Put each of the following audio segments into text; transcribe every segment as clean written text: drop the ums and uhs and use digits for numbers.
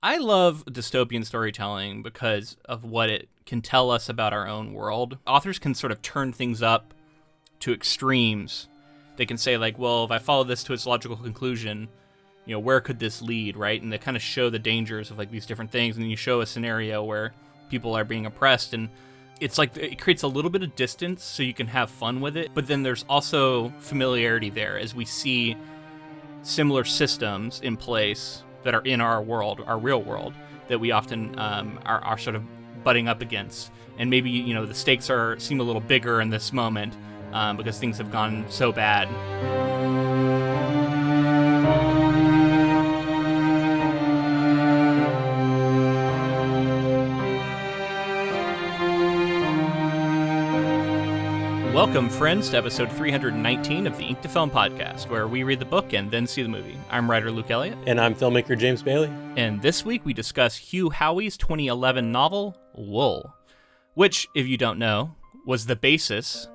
I love dystopian storytelling because of what it can tell us about our own world. Authors can sort of turn things up to extremes. They can say, like, well, if I follow this to its logical conclusion, where could this lead, right? And they kind of show the dangers of, like, these different things, and then you show a scenario where people are being oppressed, and it's like it creates a little bit of distance so you can have fun with it, but then there's also familiarity there as we see similar systems in place that are in our world, our real world, that we often are sort of butting up against. And maybe, the stakes seem a little bigger in this moment because things have gone so bad. Welcome, friends, to episode 319 of the Ink to Film podcast, where we read the book and then see the movie. I'm writer Luke Elliott. And I'm filmmaker James Bailey. And this week we discuss Hugh Howey's 2011 novel, Wool, which, if you don't know, was the basis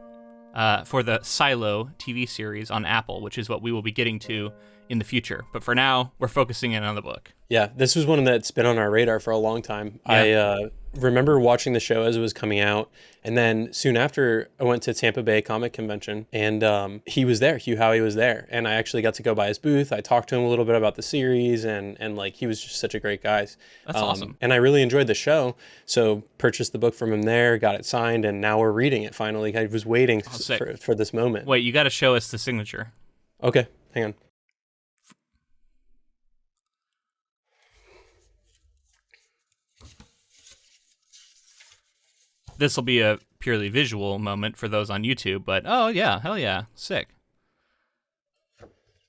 for the Silo TV series on Apple, which is what we will be getting to in the future. But for now, we're focusing in on the book. Yeah, this was one that's been on our radar for a long time. Yeah. I remember watching the show as it was coming out, and then soon after I went to Tampa Bay Comic Convention, and he was there. Hugh Howey was there, and I actually got to go by his booth. I talked to him a little bit about the series, and like, he was just such a great guy. That's awesome. And I really enjoyed the show, so purchased the book from him there, got it signed, and now we're reading it finally. I was waiting for this moment. Wait, you got to show us the signature. Okay, hang on. This will be a purely visual moment for those on YouTube, but oh yeah, hell yeah, sick.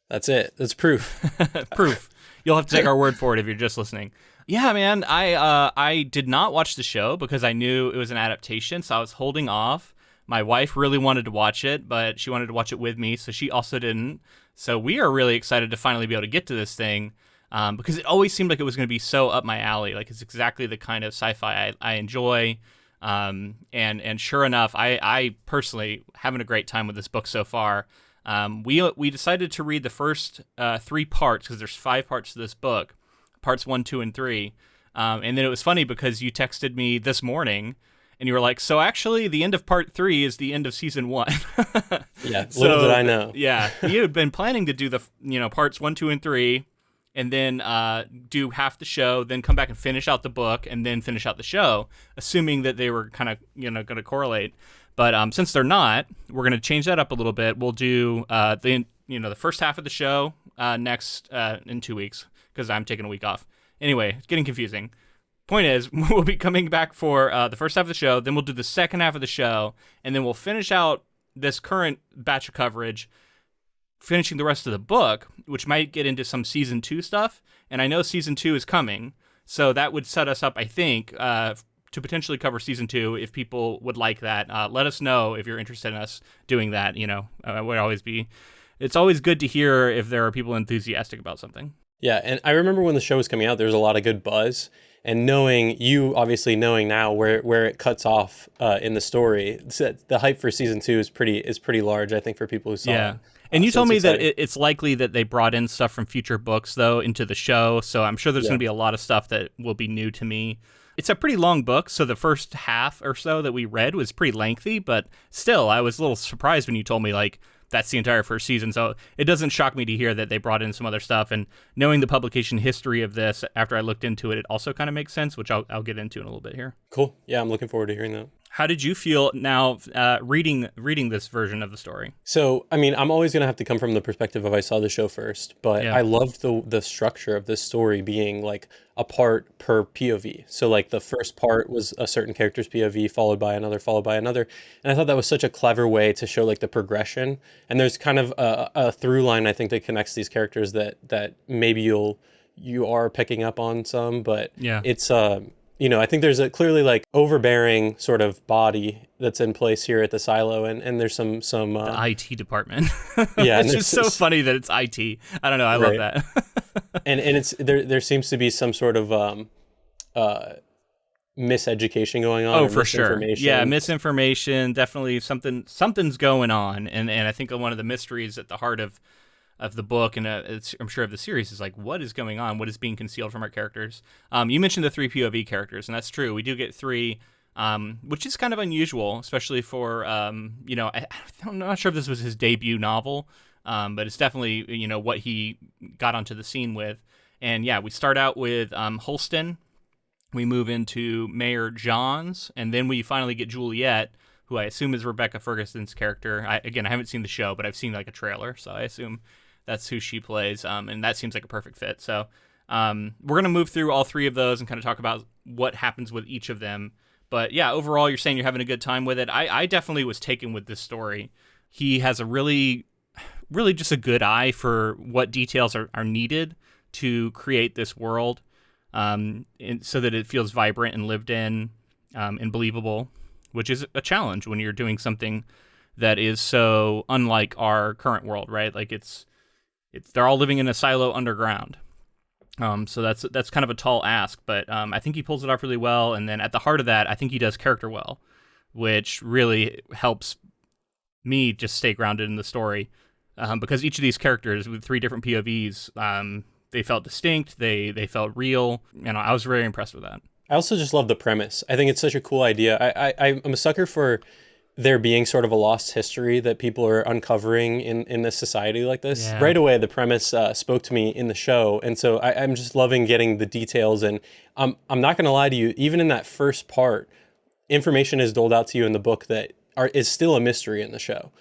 That's it. That's proof. Proof. You'll have to take our word for it if you're just listening. Yeah, man, I did not watch the show because I knew it was an adaptation, so I was holding off. My wife really wanted to watch it, but she wanted to watch it with me, so she also didn't. So we are really excited to finally be able to get to this thing because it always seemed like it was going to be so up my alley. Like, it's exactly the kind of sci-fi I enjoy. And sure enough, I personally having a great time with this book so far. We decided to read the first 3 parts because there's 5 parts to this book, parts 1, 2, and 3. And then it was funny because you texted me this morning and you were like, so actually the end of part 3 is the end of season 1. Yeah. Little did I know. Yeah. You had been planning to do the, parts 1, 2, and 3. And then do half the show, then come back and finish out the book, and then finish out the show, assuming that they were kind of, going to correlate. But since they're not, we're going to change that up a little bit. We'll do the first half of the show next in 2 weeks because I'm taking a week off. Anyway, it's getting confusing. Point is, we'll be coming back for the first half of the show, then we'll do the second half of the show, and then we'll finish out this current batch of coverage, finishing the rest of the book, which might get into some season 2 stuff. And I know season 2 is coming, so that would set us up, I think, to potentially cover season 2 if people would like that. Let us know if you're interested in us doing that. It's always good to hear if there are people enthusiastic about something. Yeah, and I remember when the show was coming out, there was a lot of good buzz. And knowing now where it cuts off in the story, the hype for season 2 is pretty large, I think, for people who saw it. And you told me that it's likely that they brought in stuff from future books, though, into the show. So I'm sure there's going to be a lot of stuff that will be new to me. It's a pretty long book, so the first half or so that we read was pretty lengthy. But still, I was a little surprised when you told me, like, that's the entire first season. So it doesn't shock me to hear that they brought in some other stuff. And knowing the publication history of this, after I looked into it, it also kind of makes sense, which I'll get into in a little bit here. Cool. Yeah, I'm looking forward to hearing that. How did you feel now reading this version of the story? So, I mean, I'm always going to have to come from the perspective of I saw the show first, but I loved the structure of this story being like a part per POV. So like the first part was a certain character's POV followed by another. And I thought that was such a clever way to show like the progression. And there's kind of a through line, I think, that connects these characters that maybe you are picking up on some, but it's I think there's a clearly like overbearing sort of body that's in place here at the silo, and there's some the IT deparment. Yeah, it's just so funny that it's IT. I don't know. I love that. and it's there seems to be some sort of miseducation going on. Oh, for sure. Yeah, misinformation. Definitely something's going on, and I think one of the mysteries at the heart of of the book and I'm sure of the series is like, what is going on? What is being concealed from our characters? You mentioned the 3 POV characters, and that's true. We do get 3, which is kind of unusual, especially for, I'm not sure if this was his debut novel, but it's definitely, what he got onto the scene with. And yeah, we start out with Holston. We move into Mayor Johns, and then we finally get Juliet, who I assume is Rebecca Ferguson's character. I haven't seen the show, but I've seen like a trailer, so I assume that's who she plays, and that seems like a perfect fit. So we're going to move through all 3 of those and kind of talk about what happens with each of them. But yeah, overall, you're saying you're having a good time with it. I definitely was taken with this story. He has a really just a good eye for what details are needed to create this world, so that it feels vibrant and lived in, and believable, which is a challenge when you're doing something that is so unlike our current world, right? Like they're all living in a silo underground. So that's kind of a tall ask, but I think he pulls it off really well. And then at the heart of that, I think he does character well, which really helps me just stay grounded in the story, because each of these characters with 3 different POVs, they felt distinct, they felt real. I was very impressed with that. I also just love the premise. I think it's such a cool idea. I'm a sucker for there being sort of a lost history that people are uncovering in this society like this. Yeah. Right away, the premise spoke to me in the show. And so I'm just loving getting the details. And I'm not going to lie to you, even in that first part, information is doled out to you in the book that is still a mystery in the show.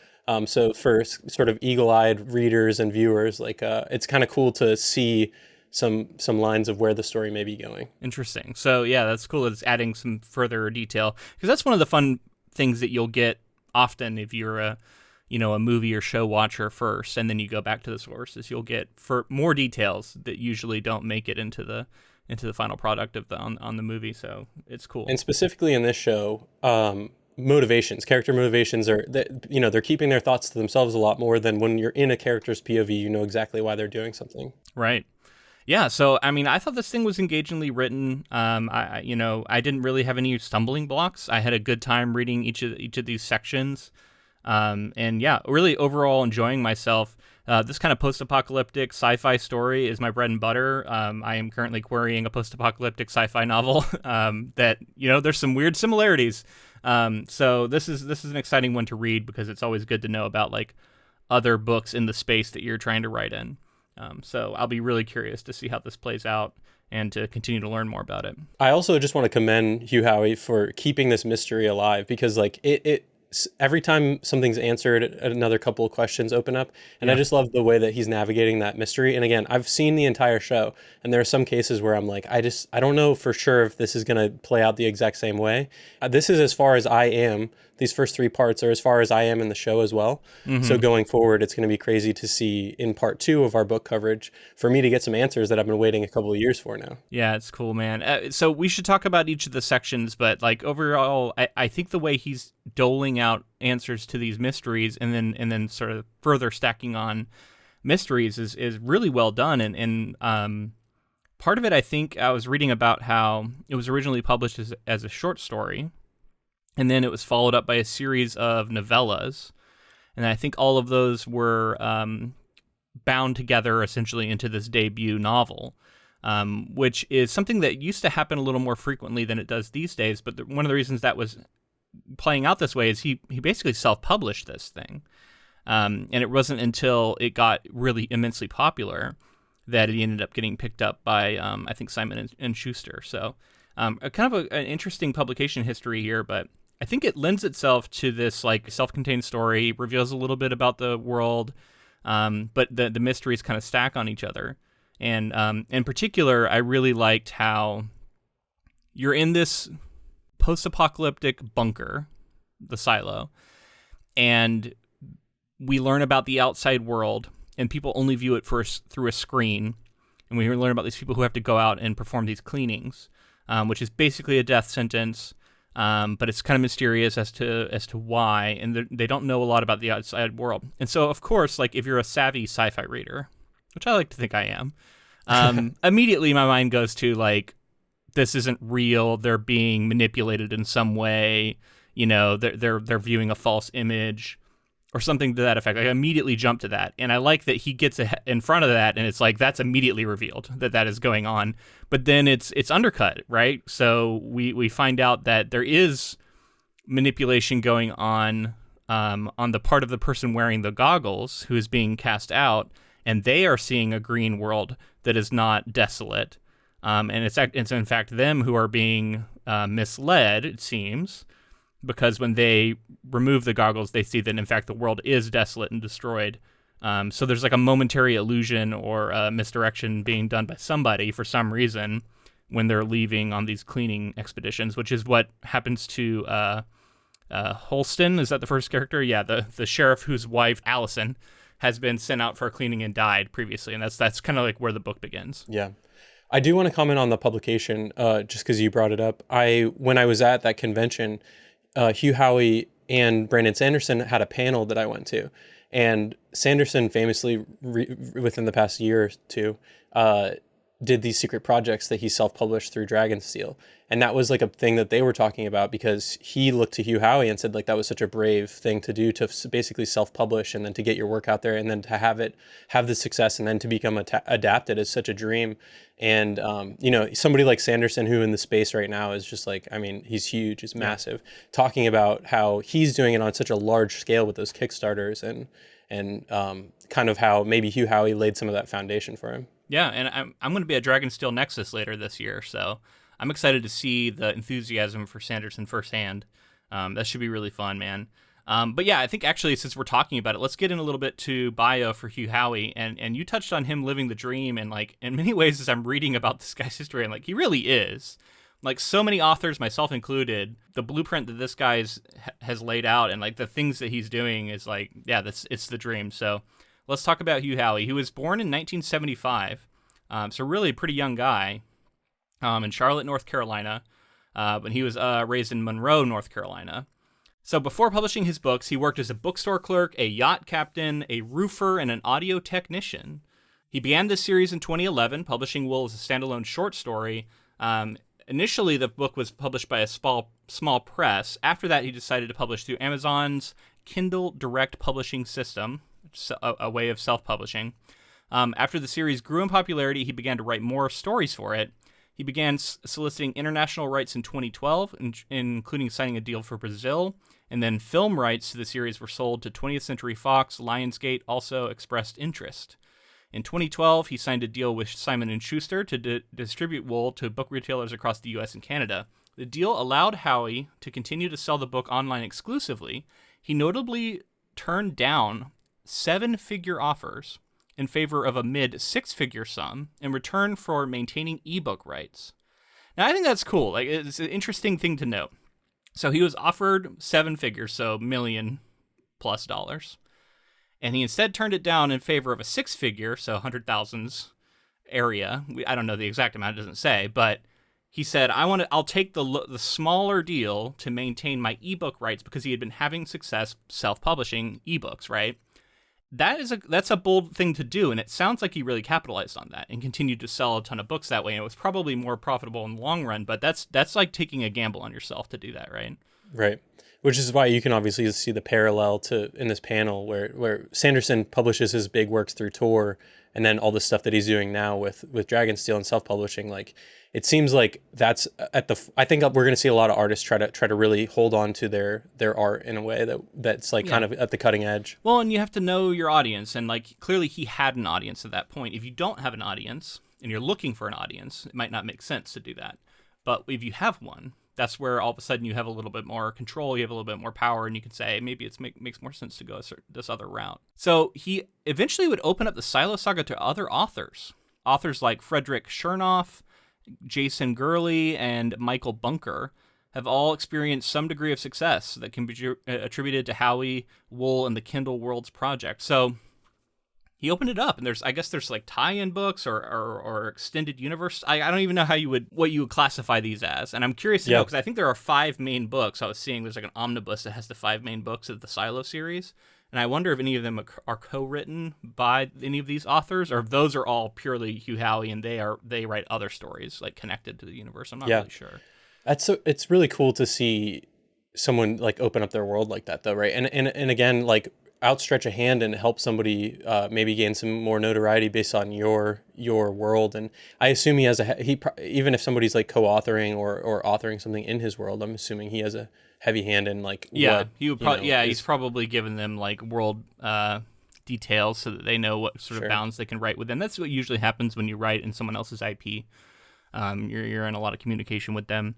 So for sort of eagle-eyed readers and viewers, like it's kind of cool to see some lines of where the story may be going. Interesting. So yeah, that's cool. It's adding some further detail, because that's one of the fun things that you'll get often if you're a movie or show watcher first, and then you go back to the sources. You'll get for more details that usually don't make it into the final product of on the movie. So it's cool. And specifically in this show, character motivations are that they're keeping their thoughts to themselves a lot more than when you're in a character's POV. You know exactly why they're doing something. Right. Yeah, so I thought this thing was engagingly written. I didn't really have any stumbling blocks. I had a good time reading each of these sections, and yeah, really overall enjoying myself. This kind of post-apocalyptic sci-fi story is my bread and butter. I am currently querying a post-apocalyptic sci-fi novel that there's some weird similarities. So this is an exciting one to read, because it's always good to know about like other books in the space that you're trying to write in. So I'll be really curious to see how this plays out and to continue to learn more about it. I also just want to commend Hugh Howey for keeping this mystery alive, because like it every time something's answered, another couple of questions open up. And yeah. I just love the way that he's navigating that mystery. And again, I've seen the entire show, and there are some cases where I'm like, I don't know for sure if this is going to play out the exact same way. This is as far as I am. These first 3 parts are as far as I am in the show as well. Mm-hmm. So going forward, it's going to be crazy to see in part 2 of our book coverage for me to get some answers that I've been waiting a couple of years for now. Yeah, it's cool, man. So we should talk about each of the sections, but like overall, I think the way he's doling out answers to these mysteries and then sort of further stacking on mysteries is really well done. And part of it, I think I was reading about how it was originally published as a short story, and then it was followed up by a series of novellas. And I think all of those were bound together essentially into this debut novel, which is something that used to happen a little more frequently than it does these days. But one of the reasons that was playing out this way is he basically self-published this thing. And it wasn't until it got really immensely popular that it ended up getting picked up by, I think, Simon and Schuster. So kind of an interesting publication history here, but I think it lends itself to this like self-contained story, reveals a little bit about the world, but the mysteries kind of stack on each other. And in particular, I really liked how you're in this post-apocalyptic bunker, the silo, and we learn about the outside world, and people only view it through a screen, and we learn about these people who have to go out and perform these cleanings, which is basically a death sentence, but it's kind of mysterious as to why, and they don't know a lot about the outside world. And so, of course, like if you're a savvy sci-fi reader, which I like to think I am, immediately my mind goes to like, this isn't real. They're being manipulated in some way. They're viewing a false image. or something to that effect. Like, I immediately jump to that. And I like that he gets in front of that, and it's like, that's immediately revealed that is going on. But then it's undercut, right? So we find out that there is manipulation going on the part of the person wearing the goggles who is being cast out, and they are seeing a green world that is not desolate. And it's in fact them who are being misled, it seems, because when they remove the goggles, they see that in fact the world is desolate and destroyed. So there's like a momentary illusion or misdirection being done by somebody for some reason when they're leaving on these cleaning expeditions, which is what happens to Holston. Is that the first character? Yeah, the sheriff whose wife, Allison, has been sent out for cleaning and died previously, and that's kind of like where the book begins. Yeah. I do want to comment on the publication, just because you brought it up. When I was at that convention, Hugh Howey and Brandon Sanderson had a panel that I went to, and Sanderson famously, within the past year or two, did these secret projects that he self-published through Dragonsteel. And that was like a thing that they were talking about, because he looked to Hugh Howey and said like that was such a brave thing to do, to basically self-publish and then to get your work out there and then to have the success and then to become adapted is such a dream. And, somebody like Sanderson, who in the space right now is just like, I mean, he's huge, he's massive, talking about how he's doing it on such a large scale with those Kickstarters and kind of how maybe Hugh Howey laid some of that foundation for him. Yeah, and I'm going to be at Dragonsteel Nexus later this year, so I'm excited to see the enthusiasm for Sanderson firsthand. That should be really fun, man. But yeah, I think actually, since we're talking about it, let's get in a little bit to bio for Hugh Howey. And you touched on him living the dream, and like in many ways, as I'm reading about this guy's history, and like he really is. Like so many authors, myself included, the blueprint that this guy has laid out and like the things that he's doing is like, yeah, it's the dream. So let's talk about Hugh Howey. He was born in 1975, so really a pretty young guy, in Charlotte, North Carolina, but he was raised in Monroe, North Carolina. So before publishing his books, he worked as a bookstore clerk, a yacht captain, a roofer, and an audio technician. He began this series in 2011, publishing Wool as a standalone short story. Initially, the book was published by a small press. After that, he decided to publish through Amazon's Kindle Direct Publishing System, a way of self-publishing. After the series grew in popularity, he began to write more stories for it. He began soliciting international rights in 2012, including signing a deal for Brazil, and then film rights to the series were sold to 20th Century Fox. Lionsgate also expressed interest. In 2012, he signed a deal with Simon & Schuster to distribute Wool to book retailers across the U.S. and Canada. The deal allowed Howey to continue to sell the book online exclusively. He notably turned down 7-figure offers in favor of a mid-6-figure sum in return for maintaining ebook rights. Now, I think that's cool. Like, it's an interesting thing to note. So he was offered 7 figures, so $1 million+, and he instead turned it down in favor of a 6-figure, so 100,000s area. I don't know the exact amount; it doesn't say, but he said, I'll take the smaller deal to maintain my ebook rights, because he had been having success self-publishing ebooks, right? That's a bold thing to do, and it sounds like he really capitalized on that and continued to sell a ton of books that way, and it was probably more profitable in the long run, but that's like taking a gamble on yourself to do that, right? Right. Which is why you can obviously see the parallel in this panel where Sanderson publishes his big works through Tor, and then all the stuff that he's doing now with Dragonsteel and self-publishing. Like, it seems like that's I think we're going to see a lot of artists try to really hold on to their art in a way that's like kind of at the cutting edge. Well, and you have to know your audience, and like clearly he had an audience at that point. If you don't have an audience and you're looking for an audience, it might not make sense to do that. But if you have one, that's where all of a sudden you have a little bit more control, you have a little bit more power, and you can say, maybe it makes more sense to go this other route. So he eventually would open up the Silo Saga to other authors like Frederick Chernoff, Jason Gurley, and Michael Bunker have all experienced some degree of success that can be attributed to Howey, Wool, and the Kindle Worlds project. So he opened it up, and there's like tie-in books or extended universe. I don't even know what you would classify these as, and I'm curious to know, because I think there are 5 main books. I was seeing there's like an omnibus that has the 5 main books of the Silo series, and I wonder if any of them are co-written by any of these authors, or if those are all purely Hugh Howey and they write other stories like connected to the universe. I'm not really sure. It's really cool to see someone like open up their world like that, though, right? And again, like, outstretch a hand and help somebody maybe gain some more notoriety based on your world. And I assume he has even if somebody's like co-authoring or authoring something in his world, I'm assuming he has a heavy hand in like he would probably he's probably given them like world details so that they know what sort of bounds they can write within. That's what usually happens when you write in someone else's IP. You're in a lot of communication with them.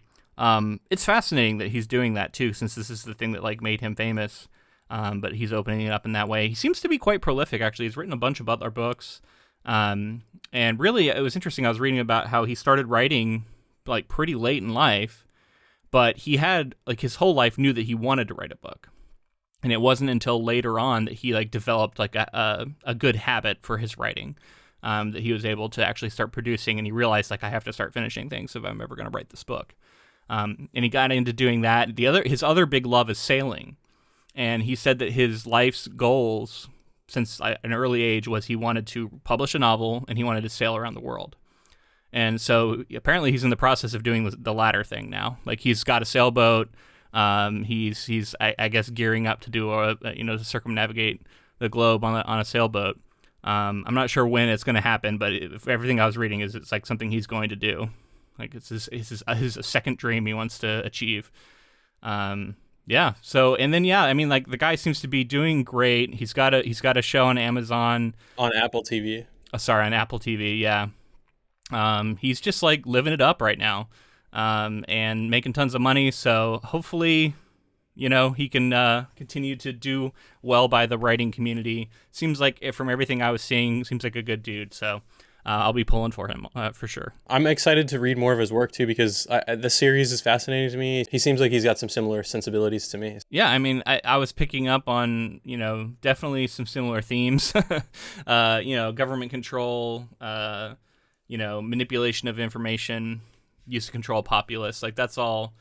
It's fascinating that he's doing that too, since this is the thing that like made him famous. But he's opening it up in that way. He seems to be quite prolific, actually. He's written a bunch of other books. And really, it was interesting. I was reading about how he started writing like pretty late in life, but he had like his whole life knew that he wanted to write a book. And it wasn't until later on that he like developed like a good habit for his writing. That he was able to actually start producing, and he realized like I have to start finishing things if I'm ever going to write this book. And he got into doing that. His other big love is sailing, and he said that his life's goals since an early age was he wanted to publish a novel and he wanted to sail around the world. And so apparently he's in the process of doing the latter thing now. Like he's got a sailboat. He's I guess gearing up to do to circumnavigate the globe on a sailboat. I'm not sure when it's going to happen, but everything I was reading is it's like something he's going to do. Like it's his second dream he wants to achieve. Yeah. So and then I mean like the guy seems to be doing great. He's got a show on Amazon, on Apple TV. On Apple TV. Yeah. He's just like living it up right now, and making tons of money. So hopefully, he can continue to do well by the writing community. Seems like, from everything I was seeing, seems like a good dude. So I'll be pulling for him for sure. I'm excited to read more of his work too, because the series is fascinating to me. He seems like he's got some similar sensibilities to me. Yeah, I mean, I was picking up on, definitely some similar themes. Government control, manipulation of information, use to control populace. Like that's all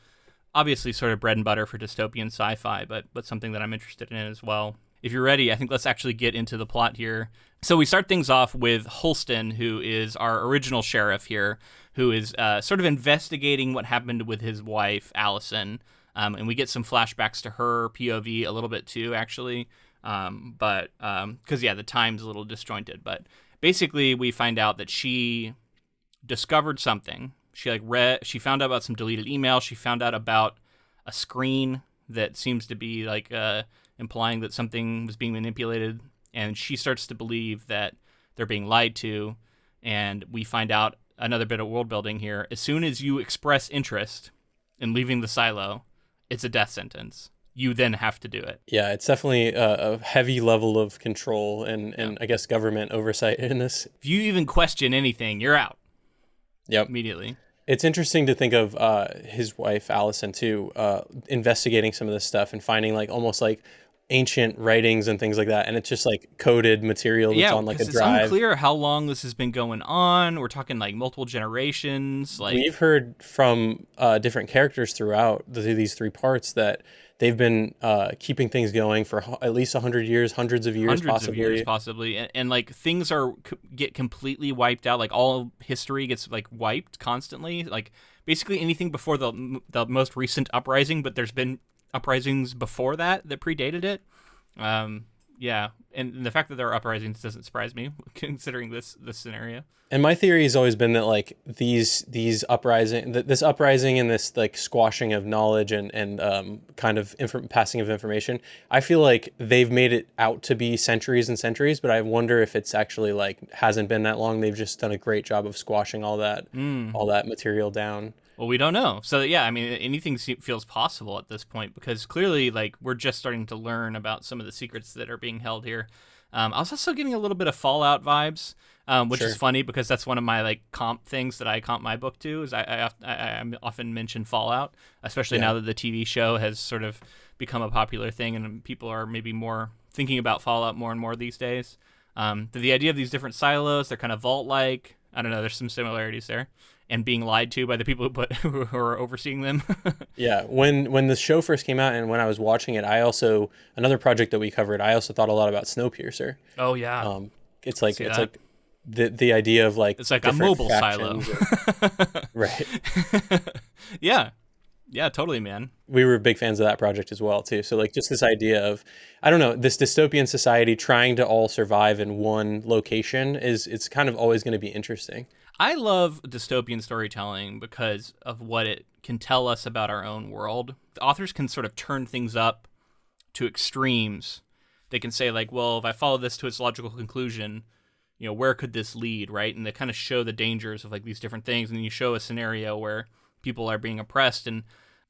obviously sort of bread and butter for dystopian sci-fi, but something that I'm interested in as well. If you're ready, I think let's actually get into the plot here. So we start things off with Holston, who is our original sheriff here, who is sort of investigating what happened with his wife, Allison. And we get some flashbacks to her POV a little bit too, actually. Because the time's a little disjointed. But basically, we find out that she discovered something. She found out about some deleted emails. She found out about a screen that seems to be like implying that something was being manipulated, and she starts to believe that they're being lied to. And we find out another bit of world building here. As soon as you express interest in leaving the silo, it's a death sentence. You then have to do it. Yeah, it's definitely a heavy level of control and I guess government oversight in this. If you even question anything, you're out. Yep. Immediately. It's interesting to think of his wife, Allison, too, investigating some of this stuff and finding like almost like ancient writings and things like that. And it's just like coded material that's on like a drive. It's unclear how long this has been going on. We're talking like multiple generations. Like we've heard from different characters throughout these three parts that they've been keeping things going for at least 100 years, hundreds of years possibly. And like things get completely wiped out. Like all history gets like wiped constantly. Like basically anything before the most recent uprising, but there's been uprisings before that predated it. Yeah, and the fact that there are uprisings doesn't surprise me, considering this scenario. And my theory has always been that like this uprising and this like squashing of knowledge and kind of passing of information, I feel like they've made it out to be centuries and centuries, but I wonder if it's actually like hasn't been that long. They've just done a great job of squashing all that material down. Well, we don't know. So yeah, I mean, anything feels possible at this point, because clearly, like, we're just starting to learn about some of the secrets that are being held here. I was also getting a little bit of Fallout vibes, which is funny because that's one of my like comp things that I comp my book to. Is I often mention Fallout, especially now that the TV show has sort of become a popular thing and people are maybe more thinking about Fallout more and more these days. The idea of these different silos, they're kind of vault-like. I don't know. There's some similarities there. And being lied to by the people who are overseeing them. Yeah, when the show first came out and when I was watching it, another project that we covered, I also thought a lot about Snowpiercer. Oh yeah. It's like the idea of like it's like a mobile silo. Right. Yeah. Yeah, totally, man. We were big fans of that project as well too. So like just this idea of, I don't know, this dystopian society trying to all survive in one location it's kind of always going to be interesting. I love dystopian storytelling because of what it can tell us about our own world. The authors can sort of turn things up to extremes. They can say like, well, if I follow this to its logical conclusion, where could this lead, right? And they kind of show the dangers of like these different things, and then you show a scenario where people are being oppressed, and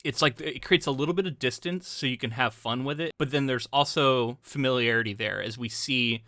it's like it creates a little bit of distance so you can have fun with it, but then there's also familiarity there as we see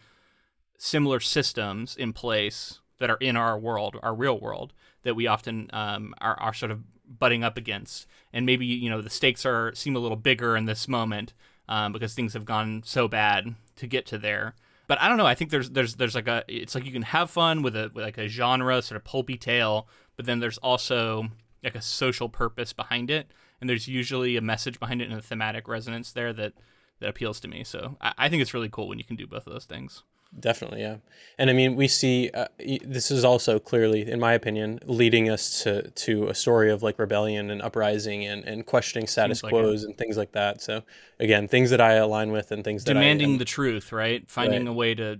similar systems in place that are in our world, our real world, that we often are sort of butting up against. And maybe, the stakes seem a little bigger in this moment because things have gone so bad to get to there. But I don't know. I think there's like it's like you can have fun with a genre sort of pulpy tale, but then there's also like a social purpose behind it, and there's usually a message behind it and a thematic resonance there that appeals to me. So I think it's really cool when you can do both of those things. Definitely, yeah. And I mean, we see this is also clearly, in my opinion, leading us to a story of like rebellion and uprising and questioning status quos and things like that. So again, things that I align with and things that demanding the truth, right? Finding a way to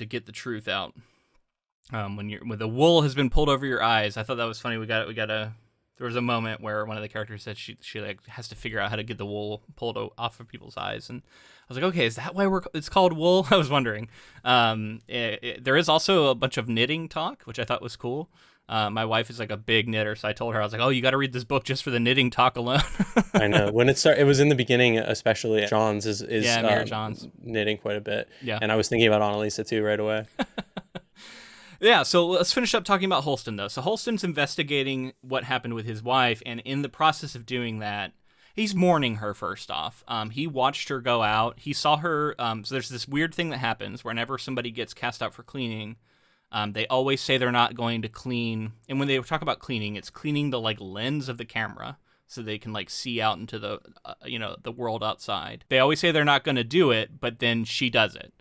get the truth out. When the wool has been pulled over your eyes, I thought that was funny. There was a moment where one of the characters said she like has to figure out how to get the wool pulled off of people's eyes, and I was like, okay, is that why it's called wool? I was wondering. There is also a bunch of knitting talk, which I thought was cool. My wife is like a big knitter, so I told her, I was like, oh, you got to read this book just for the knitting talk alone. I know. When it was in the beginning, especially John's is Mary John's knitting quite a bit. Yeah. And I was thinking about Annalisa too right away. Yeah, so let's finish up talking about Holston, though. So Holston's investigating what happened with his wife, and in the process of doing that, he's mourning her, first off. He watched her go out. He saw her. So there's this weird thing that happens whenever somebody gets cast out for cleaning. They always say they're not going to clean. And when they talk about cleaning, it's cleaning the like lens of the camera so they can like see out into the the world outside. They always say they're not going to do it, but then she does it.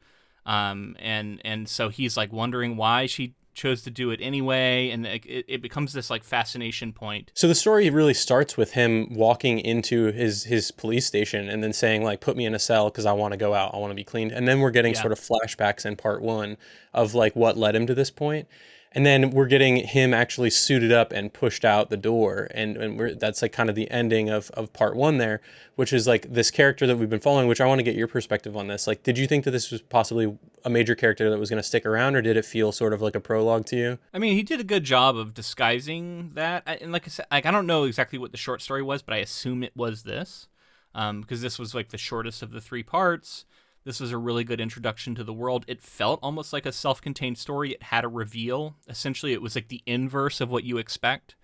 And so he's like wondering why she chose to do it anyway, and it becomes this like fascination point. So the story really starts with him walking into his police station and then saying like, put me in a cell because I want to go out, I want to be cleaned. And then we're getting sort of flashbacks in part one of like what led him to this point. And then we're getting him actually suited up and pushed out the door. And that's like kind of the ending of part one there, which is like this character that we've been following, which I want to get your perspective on this. Like, did you think that this was possibly a major character that was going to stick around, or did it feel sort of like a prologue to you? I mean, he did a good job of disguising that. And like I said, like, I don't know exactly what the short story was, but I assume it was this, because this was like the shortest of the 3 parts. This was a really good introduction to the world. It felt almost like a self-contained story. It had a reveal. Essentially, it was like the inverse of what you expect.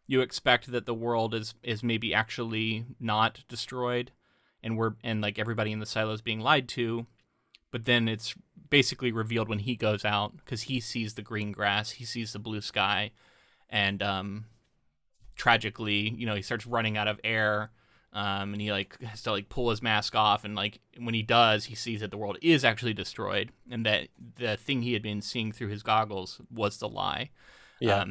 You expect that the world is maybe actually not destroyed, and like everybody in the silo is being lied to. But then it's basically revealed when he goes out, because he sees the green grass, he sees the blue sky, and tragically, he starts running out of air. And he like has to like pull his mask off, and like when he does, he sees that the world is actually destroyed, and that the thing he had been seeing through his goggles was the lie. Yeah.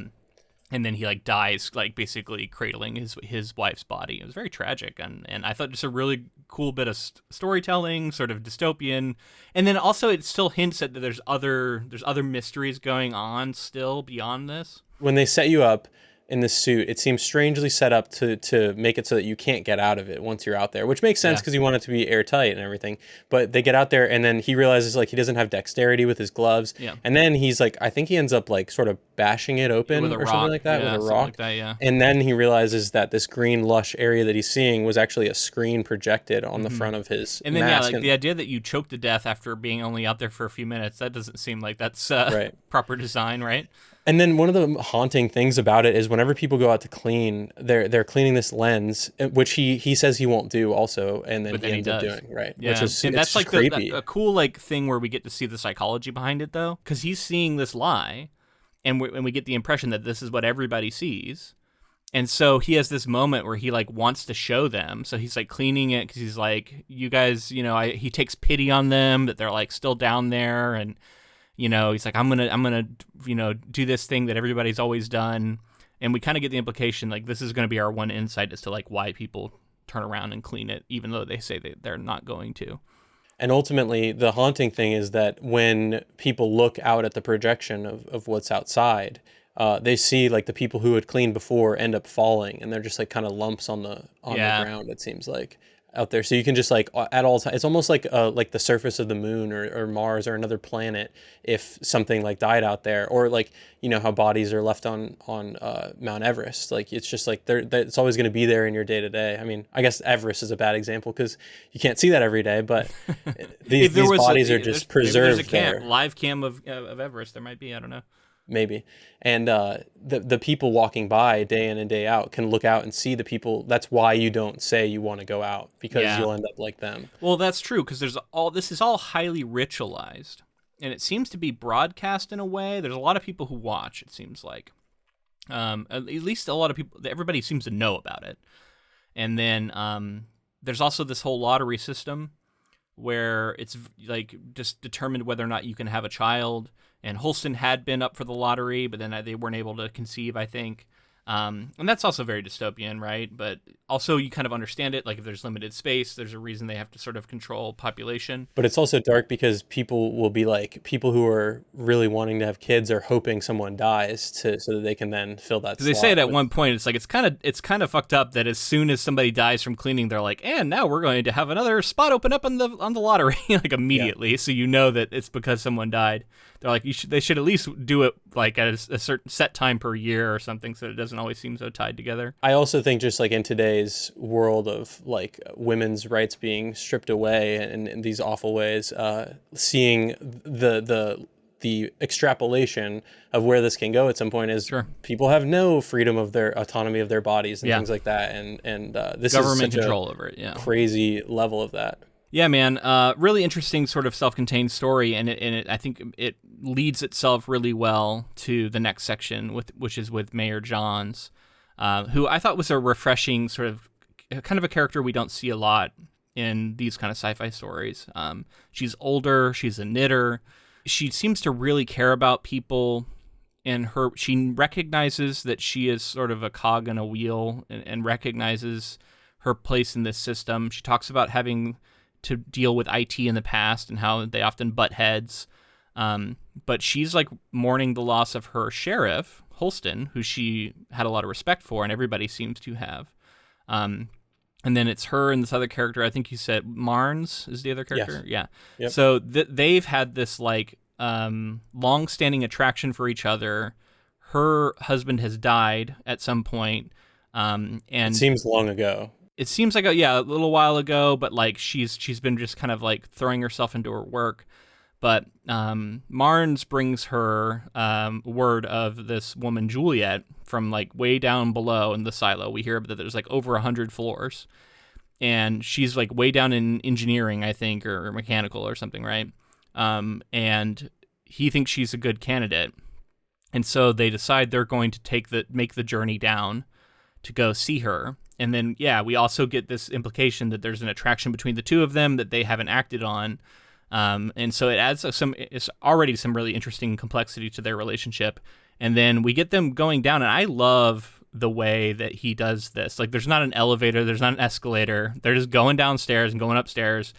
And then he like dies, like basically cradling his wife's body. It was very tragic, and I thought just a really cool bit of storytelling, sort of dystopian, and then also it still hints at that there's other mysteries going on still beyond this. When they set you up in this suit, it seems strangely set up to make it so that you can't get out of it once you're out there, which makes sense because you want it to be airtight and everything. But they get out there, and then he realizes like he doesn't have dexterity with his gloves. Yeah. And then he's like, I think he ends up like sort of bashing it open or something like that with a rock. Like that, yeah. And then he realizes that this green lush area that he's seeing was actually a screen projected on the front of his and then mask. The idea that you choke to death after being only out there for a few minutes, that doesn't seem like that's right. proper design, right? And then one of the haunting things about it is whenever people go out to clean, they're cleaning this lens, which he says he won't do also, and then he ends up doing, right? Yeah. Which is, and that's like creepy. a cool like thing where we get to see the psychology behind it, though, because he's seeing this lie, and we get the impression that this is what everybody sees. And so he has this moment where he like wants to show them. So he's like cleaning it because he's like, you guys, he takes pity on them that they're like still down there, and he's like, I'm gonna do this thing that everybody's always done. And we kind of get the implication like this is going to be our one insight as to like why people turn around and clean it, even though they say they're not going to. And ultimately, the haunting thing is that when people look out at the projection of what's outside, they see like the people who had cleaned before end up falling, and they're just like kind of lumps on the ground. It seems like out there, so you can just like at all times. It's almost like the surface of the moon or Mars or another planet. If something like died out there, or like how bodies are left on Mount Everest, like it's just like it's always going to be there in your day to day. I mean, I guess Everest is a bad example because you can't see that every day, but these bodies are just preserved. There's a live cam of Everest. There might be, I don't know. Maybe. And the people walking by day in and day out can look out and see the people. That's why you don't say you want to go out, because you'll end up like them. Well, that's true, because this is all highly ritualized, and it seems to be broadcast in a way. There's a lot of people who watch, it seems like. At least a lot of people, everybody seems to know about it. And then there's also this whole lottery system where it's like just determined whether or not you can have a child. And Holston had been up for the lottery, but then they weren't able to conceive, I think. And that's also very dystopian, right? But also you kind of understand it. Like if there's limited space, there's a reason they have to sort of control population. But it's also dark because people will be like, people who are really wanting to have kids are hoping someone dies so that they can then fill that slot. Because they say it at one point, it's like it's kind of fucked up that as soon as somebody dies from cleaning, they're like, and now we're going to have another spot open up on the lottery like immediately. Yeah. So you know that it's because someone died. They're like, they should at least do it like at a certain set time per year or something, so it doesn't always seem so tied together. I also think just like in today's world of like women's rights being stripped away in these awful ways, seeing the extrapolation of where this can go at some point is people have no freedom of their autonomy of their bodies and things like that, and this government is such control over it. Crazy level of that. Yeah, man. Really interesting sort of self-contained story, and I think it leads itself really well to the next section, which is with Mayor Johns, who I thought was a refreshing sort of kind of a character we don't see a lot in these kind of sci-fi stories. She's older. She's a knitter. She seems to really care about people, and she recognizes that she is sort of a cog in a wheel, and recognizes her place in this system. She talks about having to deal with IT in the past and how they often butt heads. But she's like mourning the loss of her sheriff, Holston, who she had a lot of respect for, and everybody seems to have. And then it's her and this other character, I think you said Marnes is the other character? Yes. Yeah. Yep. So they've had this like long-standing attraction for each other. Her husband has died at some point. And it seems long ago. It seems like a little while ago, but like she's been just kind of like throwing herself into her work. But Marnes brings her word of this woman Juliet from like way down below in the silo. We hear that there's like over 100 floors, and she's like way down in engineering, I think, or mechanical or something, right? And he thinks she's a good candidate, and so they decide they're going to make the journey down to go see her. And then, we also get this implication that there's an attraction between the two of them that they haven't acted on. And so it adds it's already some really interesting complexity to their relationship. And then we get them going down, and I love the way that he does this. Like, there's not an elevator, there's not an escalator. They're just going downstairs and going upstairs.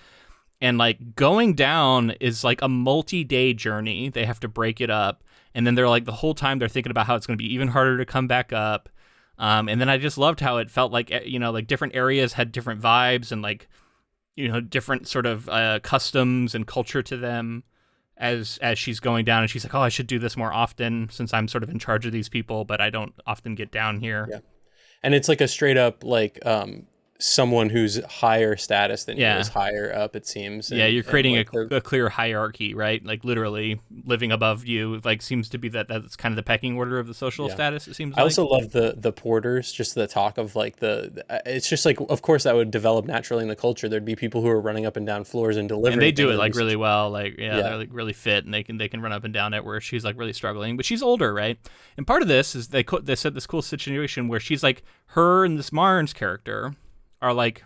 And like going down is like a multi-day journey. They have to break it up. And then they're like, the whole time they're thinking about how it's going to be even harder to come back up. And then I just loved how it felt like, like different areas had different vibes and like, different sort of customs and culture to them as she's going down. And she's like, oh, I should do this more often since I'm sort of in charge of these people, but I don't often get down here. Yeah. And it's like a straight up like someone who's higher status than you is higher up, it seems. And, you're creating a clear hierarchy, right? Like literally living above you, like seems to be that's kind of the pecking order of the social status, it seems like. I also love the porters, just the talk of like it's just like, of course that would develop naturally in the culture. There'd be people who are running up and down floors and delivering. And they do it like really well. Like, they're like really fit and they can run up and down it, where she's like really struggling, but she's older, right? And part of this is they set this cool situation where she's like, her and this Marnes character are like,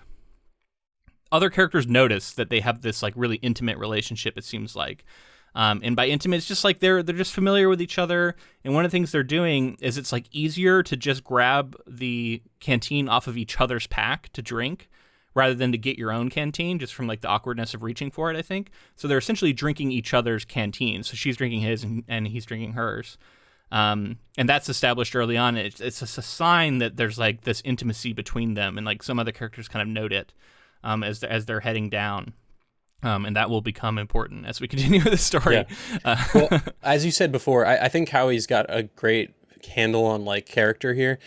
other characters notice that they have this like really intimate relationship, it seems like. And by intimate, it's just like they're just familiar with each other. And one of the things they're doing is it's like easier to just grab the canteen off of each other's pack to drink rather than to get your own canteen, just from like the awkwardness of reaching for it, I think. So they're essentially drinking each other's canteen. So she's drinking his and he's drinking hers. And that's established early on. It's a sign that there's like this intimacy between them, and like some other characters kind of note it as they're heading down. And that will become important as we continue the story. Yeah. Well, as you said before, I think Howie's got a great handle on like character here.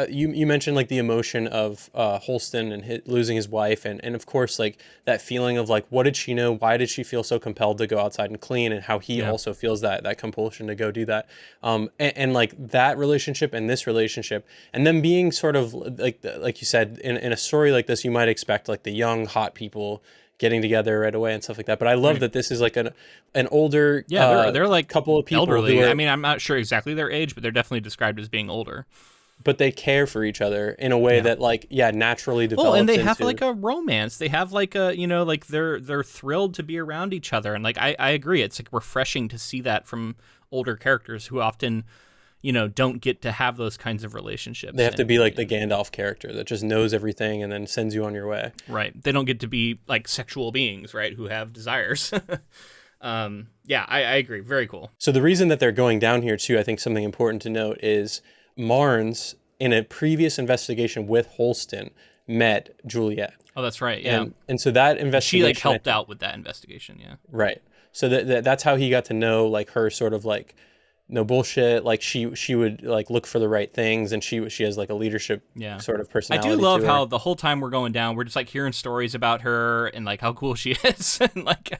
You mentioned like the emotion of Holston and losing his wife, and of course like that feeling of like, what did she know? Why did she feel so compelled to go outside and clean? And how he also feels that compulsion to go do that. And like that relationship and this relationship, and them being sort of like you said, in a story like this, you might expect like the young hot people getting together right away and stuff like that. But I love that this is like an older they're like couple of people elderly. I mean, I'm not sure exactly their age, but they're definitely described as being older. But they care for each other in a way that like naturally develops. Oh, and they have like a romance. They have like a like they're thrilled to be around each other, and like I agree, it's like refreshing to see that from older characters who often don't get to have those kinds of relationships. They have to be like the Gandalf character that just knows everything and then sends you on your way. Right. They don't get to be like sexual beings, right, who have desires. I agree. Very cool. So the reason that they're going down here too, I think something important to note is Marnes, in a previous investigation with Holston, met Juliet. Oh, that's right. Yeah. And so that investigation, she like helped out with that investigation. Yeah. Right. So that's how he got to know like her sort of like no bullshit, like she would like look for the right things, and she has like a leadership sort of personality. I do love how the whole time we're going down, we're just like hearing stories about her and like how cool she is and like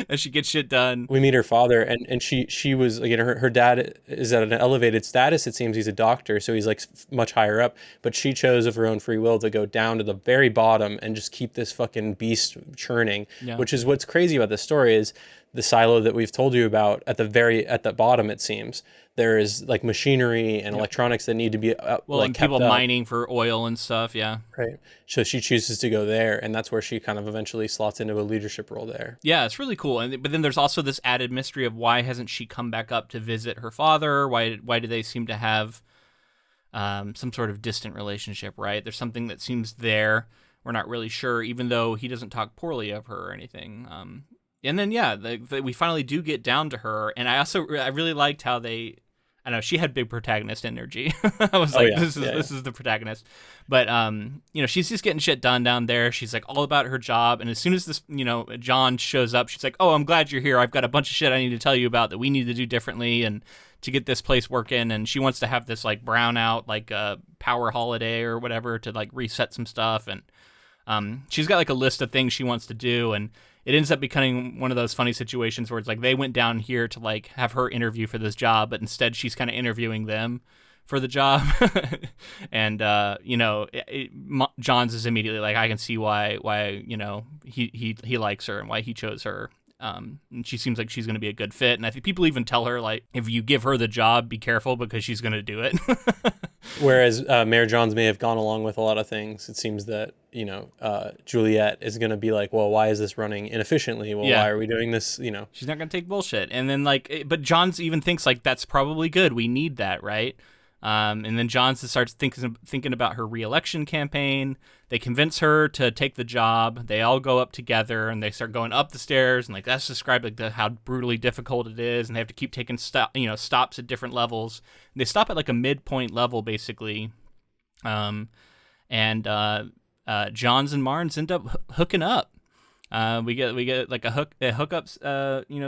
as she gets shit done. We meet her father, and she was, again, her dad is at an elevated status. It seems he's a doctor, so he's like much higher up, but she chose of her own free will to go down to the very bottom and just keep this fucking beast churning, which is what's crazy about this story is the silo that we've told you about at the bottom. It seems there is like machinery and electronics that need to be and people mining for oil and stuff. Yeah. Right. So she chooses to go there, and that's where she kind of eventually slots into a leadership role there. Yeah, it's really cool. But then there's also this added mystery of why hasn't she come back up to visit her father? Why do they seem to have some sort of distant relationship, right? There's something that seems there. We're not really sure, even though he doesn't talk poorly of her or anything. And then, we finally do get down to her. And I really liked how I know she had big protagonist energy. I was like, this is the protagonist. But, she's just getting shit done down there. She's like all about her job. And as soon as this, John shows up, she's like, oh, I'm glad you're here. I've got a bunch of shit I need to tell you about that we need to do differently and to get this place working. And she wants to have this like brownout, like power holiday or whatever to like reset some stuff. And she's got like a list of things she wants to do. And it ends up becoming one of those funny situations where it's like they went down here to like have her interview for this job, but instead she's kind of interviewing them for the job. And John's is immediately like, I can see why he likes her and why he chose her. And she seems like she's going to be a good fit. And I think people even tell her, like, if you give her the job, be careful because she's going to do it. Whereas Mayor Johns may have gone along with a lot of things. It seems that, Juliet is going to be like, well, why is this running inefficiently? Well, why are we doing this? She's not going to take bullshit. And then but Johns even thinks like, that's probably good. We need that, right? And then Johns starts thinking about her re-election campaign. They convince her to take the job. They all go up together and they start going up the stairs, and like that's described like how brutally difficult it is. And they have to keep taking stops at different levels. And they stop at like a midpoint level basically, and Johns and Marnes end up hooking up. We get like a hookup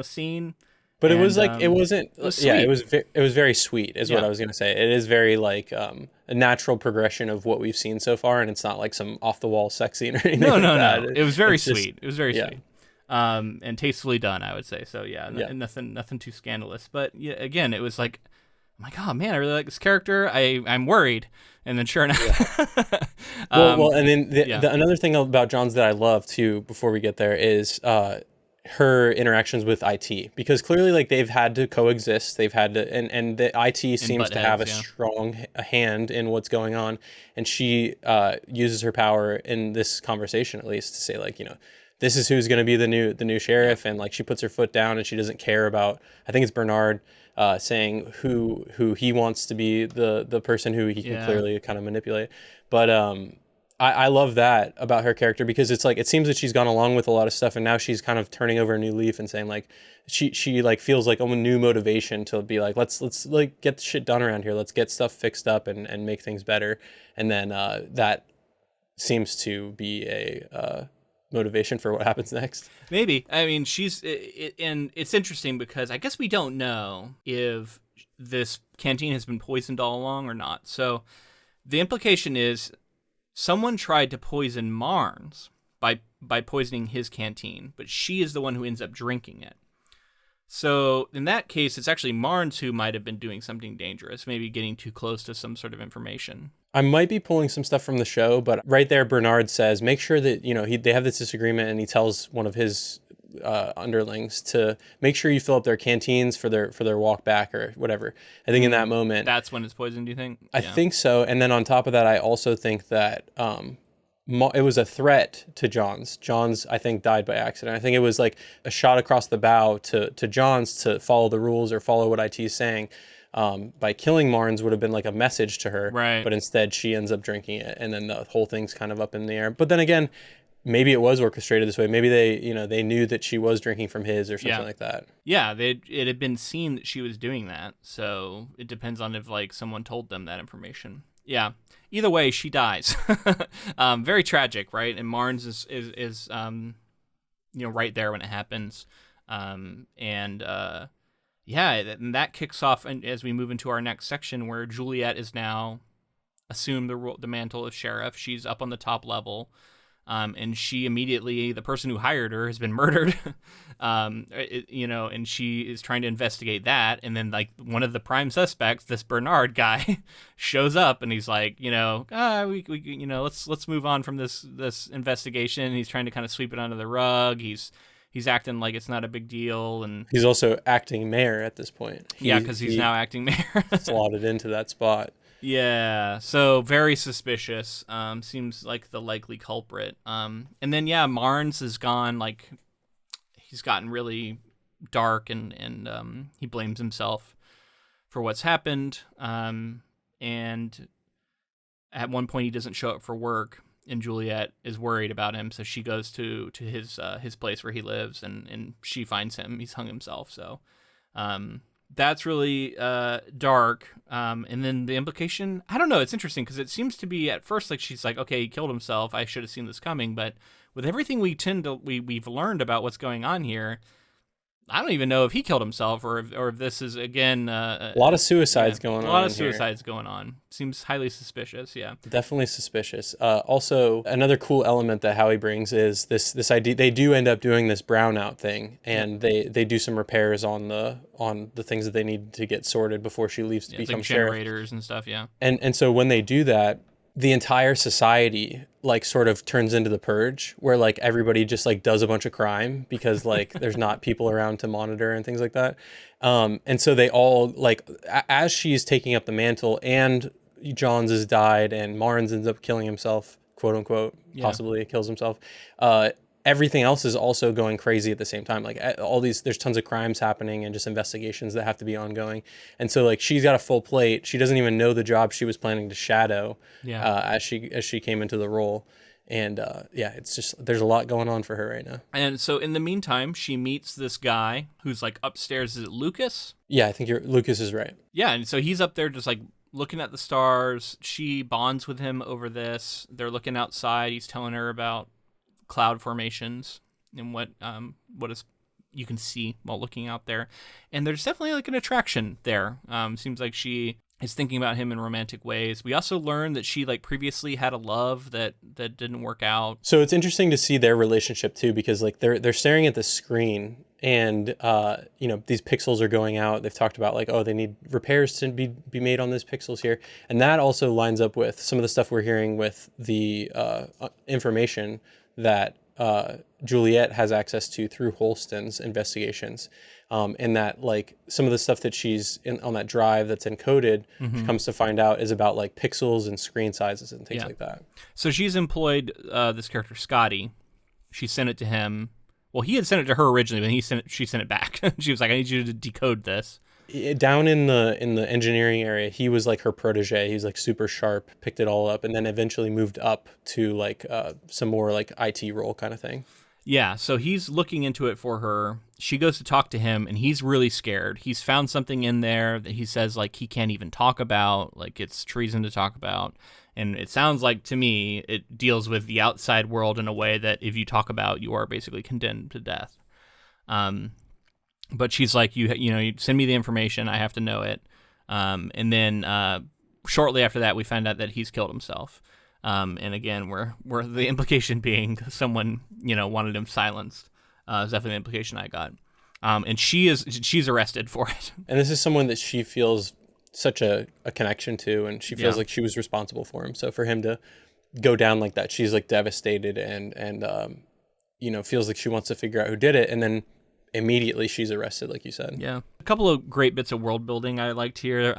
scene. But it was like, it wasn't, it was very sweet is what I was going to say. It is very like a natural progression of what we've seen so far. And it's not like some off the wall sex scene or anything. No. It was very sweet. It was very sweet. And tastefully done, I would say. So nothing too scandalous. But yeah, again, it was like, oh my God, man, I really like this character. I'm worried. And then sure enough. And then another thing about Johns that I love too, before we get there is, her interactions with IT, because clearly like they've had to coexist, they've had to, and the IT seems to have a strong hand in what's going on, and she uses her power in this conversation at least to say like, this is who's going to be the new sheriff, and like she puts her foot down and she doesn't care about, I think it's Bernard saying who he wants to be the person who he can clearly kind of manipulate. But I love that about her character, because it's like, it seems that she's gone along with a lot of stuff, and now she's kind of turning over a new leaf and saying like she like feels like a new motivation to be like, let's like get shit done around here, let's get stuff fixed up and make things better. And then that seems to be a motivation for what happens next. Maybe. I mean, and it's interesting because I guess we don't know if this canteen has been poisoned all along or not. So the implication is someone tried to poison Marnes by poisoning his canteen, but she is the one who ends up drinking it. So in that case, it's actually Marnes who might have been doing something dangerous, maybe getting too close to some sort of information. I might be pulling some stuff from the show, but right there, Bernard says, make sure that, they have this disagreement, and he tells one of his underlings to make sure you fill up their canteens for their walk back or whatever. I think in that moment, that's when it's poisoned, do you think? I think so. And then on top of that, I also think that it was a threat to Johns. Johns, I think, died by accident. I think it was like a shot across the bow to Johns to follow the rules or follow what IT is saying. By killing Marnes would have been like a message to her, right? But instead she ends up drinking it, and then the whole thing's kind of up in the air. But then again, maybe it was orchestrated this way. Maybe they knew that she was drinking from his or something like that. Yeah, it had been seen that she was doing that, so it depends on if like someone told them that information. Yeah. Either way, she dies. Very tragic, right? And Marnes is right there when it happens, Yeah, and that kicks off as we move into our next section, where Juliet is now assumed the mantle of sheriff. She's up on the top level, and she immediately, the person who hired her has been murdered, and she is trying to investigate that. And then like one of the prime suspects, this Bernard guy, shows up, and he's like, let's move on from this investigation. And he's trying to kind of sweep it under the rug. He's acting like it's not a big deal, and he's also acting mayor at this point. Because he's now acting mayor. Slotted into that spot. Yeah, so very suspicious. Seems like the likely culprit. And then Marnes has gone, like, he's gotten really dark, and he blames himself for what's happened. And at one point he doesn't show up for work, and Juliet is worried about him, so she goes to his place where he lives, and she finds him. He's hung himself. So that's really dark. And then the implication, I don't know, it's interesting because it seems to be at first like she's like, okay, he killed himself, I should have seen this coming. But with everything we've learned about what's going on here, I don't even know if he killed himself or if this is, again... a lot of suicides going on. A lot of suicides going on. Seems highly suspicious, yeah. Definitely suspicious. Also, another cool element that Howey brings is this idea. They do end up doing this brownout thing, and they do some repairs on the things that they need to get sorted before she leaves to become like sheriff. Generators and stuff, yeah. And so when they do that, the entire society like sort of turns into the Purge, where like everybody just like does a bunch of crime because like there's not people around to monitor and things like that. And so they all like, as she's taking up the mantle and Johns has died and Marnes ends up killing himself, quote unquote, possibly kills himself. Everything else is also going crazy at the same time. Like there's tons of crimes happening and just investigations that have to be ongoing. And so like she's got a full plate. She doesn't even know the job she was planning to shadow as she came into the role. And it's just, there's a lot going on for her right now. And so in the meantime, she meets this guy who's like upstairs. Is it Lucas? Yeah, I think Lucas is right. Yeah, and so he's up there just like looking at the stars. She bonds with him over this. They're looking outside. He's telling her about cloud formations and what you can see while looking out there, and there's definitely like an attraction there. Seems like she is thinking about him in romantic ways. We also learned that she like previously had a love that didn't work out. So it's interesting to see their relationship too, because like they're staring at the screen, and these pixels are going out. They've talked about like, oh, they need repairs to be made on these pixels here, and that also lines up with some of the stuff we're hearing with the information that Juliet has access to through Holston's investigations, and that like some of the stuff that she's on that drive that's encoded, she comes to find out is about like pixels and screen sizes and things like that. So she's employed this character Scotty. She sent it to him. Well, he had sent it to her originally, but she sent it back. She was like, I need you to decode this. Down in the engineering area, he was like her protege. He was like super sharp, picked it all up, and then eventually moved up to like some more like IT role kind of thing. Yeah, so he's looking into it for her. She goes to talk to him, and he's really scared. He's found something in there that he says like he can't even talk about, like it's treason to talk about. And it sounds like, to me, it deals with the outside world in a way that if you talk about, you are basically condemned to death. But she's like, you send me the information, I have to know it. And then shortly after that, we find out that he's killed himself. And again, we're the implication being someone wanted him silenced. Is definitely the implication I got. And she's arrested for it. And this is someone that she feels such a connection to, and she feels like she was responsible for him. So for him to go down like that, she's like devastated and feels like she wants to figure out who did it, and then immediately she's arrested, like you said. Yeah. A couple of great bits of world building I liked here.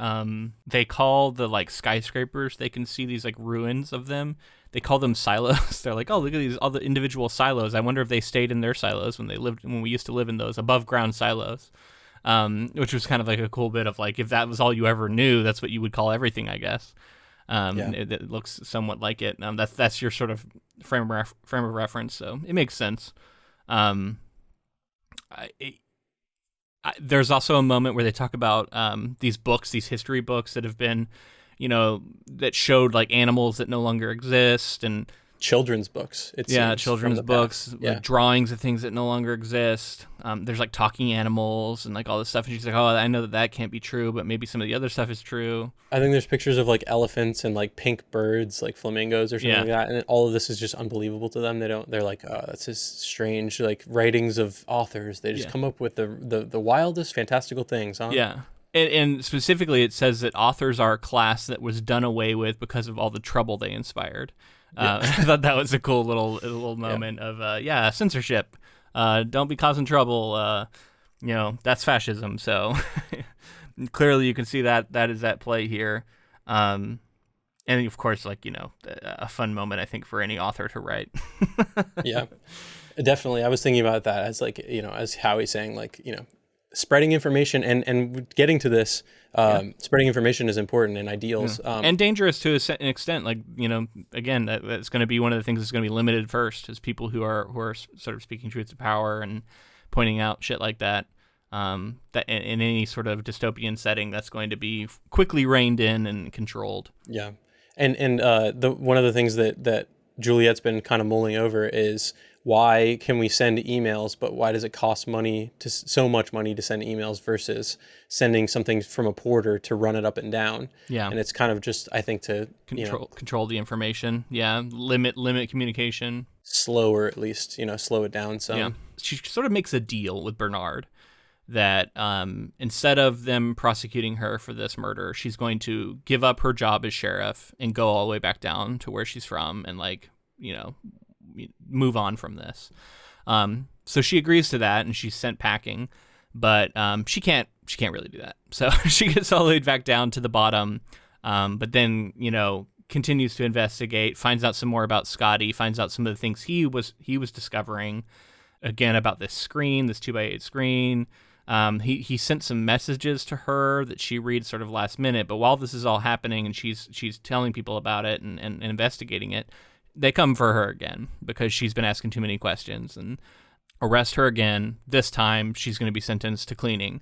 They call the like skyscrapers, they can see these like ruins of them. They call them silos. They're like, oh, look at these, all the individual silos. I wonder if they stayed in their silos when we used to live in those above ground silos. Which was kind of like a cool bit of like, if that was all you ever knew, that's what you would call everything, I guess. It looks somewhat like it. That's your sort of frame of reference, so it makes sense. There's also a moment where they talk about these books, these history books that have been, that showed like animals that no longer exist, and children's books. Children's books, like drawings of things that no longer exist. There's like talking animals and like all this stuff. And she's like, oh, I know that can't be true, but maybe some of the other stuff is true. I think there's pictures of like elephants and like pink birds, like flamingos or something like that. And all of this is just unbelievable to them. They're like, oh, that's just strange. Like writings of authors. They just come up with the wildest fantastical things, huh? Yeah. And specifically, it says that authors are a class that was done away with because of all the trouble they inspired. I thought that was a cool little moment of censorship. Don't be causing trouble. That's fascism. So clearly, you can see that is at play here. And of course, like a fun moment I think for any author to write. Yeah, definitely. I was thinking about that as like as Howey saying like spreading information and getting to this. Spreading information is important and ideals. And dangerous to an extent. Like, again, that's going to be one of the things that's going to be limited first is people who are sort of speaking truth to power and pointing out shit like that. That in any sort of dystopian setting, that's going to be quickly reined in and controlled. Yeah. And one of the things that Juliet's been kind of mulling over is, why can we send emails, but why does it cost so much money to send emails versus sending something from a porter to run it up and down? Yeah. And it's kind of just, I think, to control the information. Yeah. Limit communication. Slower, at least, slow it down some. Yeah. She sort of makes a deal with Bernard that instead of them prosecuting her for this murder, she's going to give up her job as sheriff and go all the way back down to where she's from and move on from this. So she agrees to that and she's sent packing, but she can't really do that. So she gets all the way back down to the bottom, but then continues to investigate, finds out some more about Scotty, finds out some of the things he was discovering, again about this screen, this 2x8 screen. He sent some messages to her that she reads sort of last minute, but while this is all happening and she's telling people about it and investigating it, they come for her again because she's been asking too many questions and arrest her again. This time she's going to be sentenced to cleaning,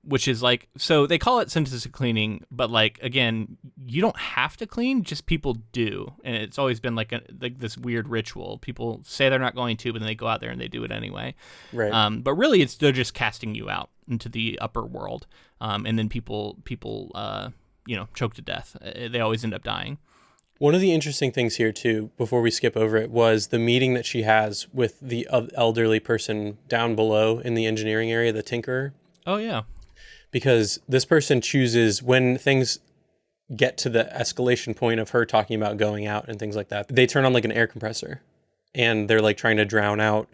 which is like, so they call it sentenced to cleaning, but like, again, you don't have to clean, just people do. And it's always been like this weird ritual. People say they're not going to, but then they go out there and they do it anyway. Right. But really they're just casting you out into the upper world. And then people choke to death. They always end up dying. One of the interesting things here, too, before we skip over it, was the meeting that she has with the elderly person down below in the engineering area, the tinkerer. Oh, yeah. Because this person chooses, when things get to the escalation point of her talking about going out and things like that, they turn on like an air compressor and they're like trying to drown out.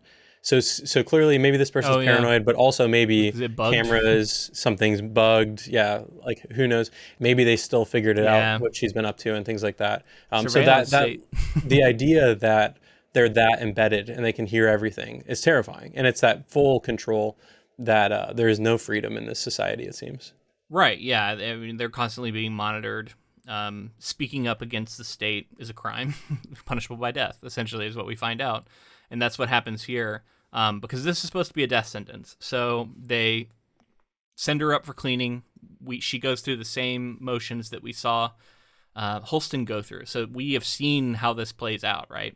So clearly maybe this person's paranoid, but also maybe cameras, something's bugged. Yeah, like who knows? Maybe they still figured it out, what she's been up to and things like that. So that the idea that they're that embedded and they can hear everything is terrifying. And it's that full control that there is no freedom in this society, it seems. Right, yeah. I mean, they're constantly being monitored. Speaking up against the state is a crime, punishable by death, essentially, is what we find out. And that's what happens here, because this is supposed to be a death sentence. So they send her up for cleaning. She goes through the same motions that we saw Holston go through. So we have seen how this plays out, right?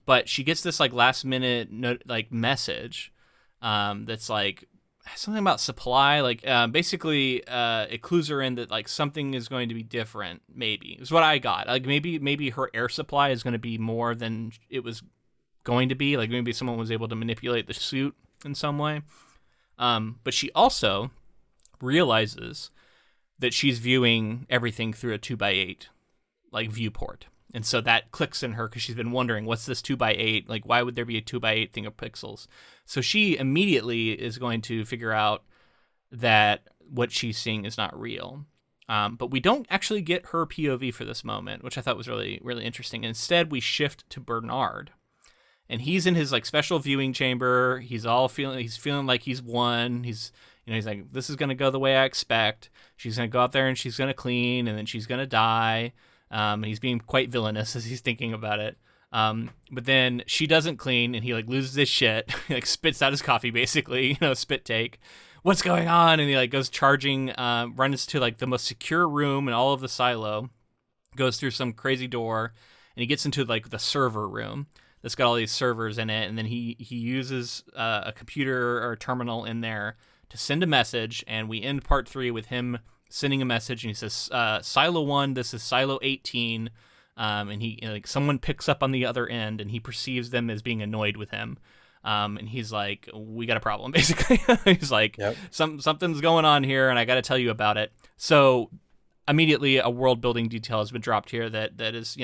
But she gets this like last minute message that's like something about supply, like basically it clues her in that like something is going to be different. Maybe is what I got. Like maybe her air supply is going to be more than it was going to be. Like maybe someone was able to manipulate the suit in some way. But she also realizes that she's viewing everything through a 2x8 like viewport. And so that clicks in her because she's been wondering, what's this 2x8? Like, why would there be a 2x8 thing of pixels? So she immediately is going to figure out that what she's seeing is not real. But we don't actually get her POV for this moment, which I thought was really, really interesting. Instead, we shift to Bernard. And he's in his like special viewing chamber. He's feeling like he's won. He's like, this is going to go the way I expect. She's going to go out there and she's going to clean and then she's going to die. And he's being quite villainous as he's thinking about it. But then she doesn't clean and he like loses his shit, like spits out his coffee, basically, spit take. What's going on? And he like goes charging, runs to like the most secure room in all of the silo, goes through some crazy door, and he gets into like the server room that's got all these servers in it. And then he uses a computer or a terminal in there to send a message. And we end part 3 with him sending a message, and he says, Silo 1, this is Silo 18, and he like someone picks up on the other end, and he perceives them as being annoyed with him, and he's like, we got a problem, basically. He's like, yep. Something's going on here, and I got to tell you about it. So immediately a world building detail has been dropped here that is,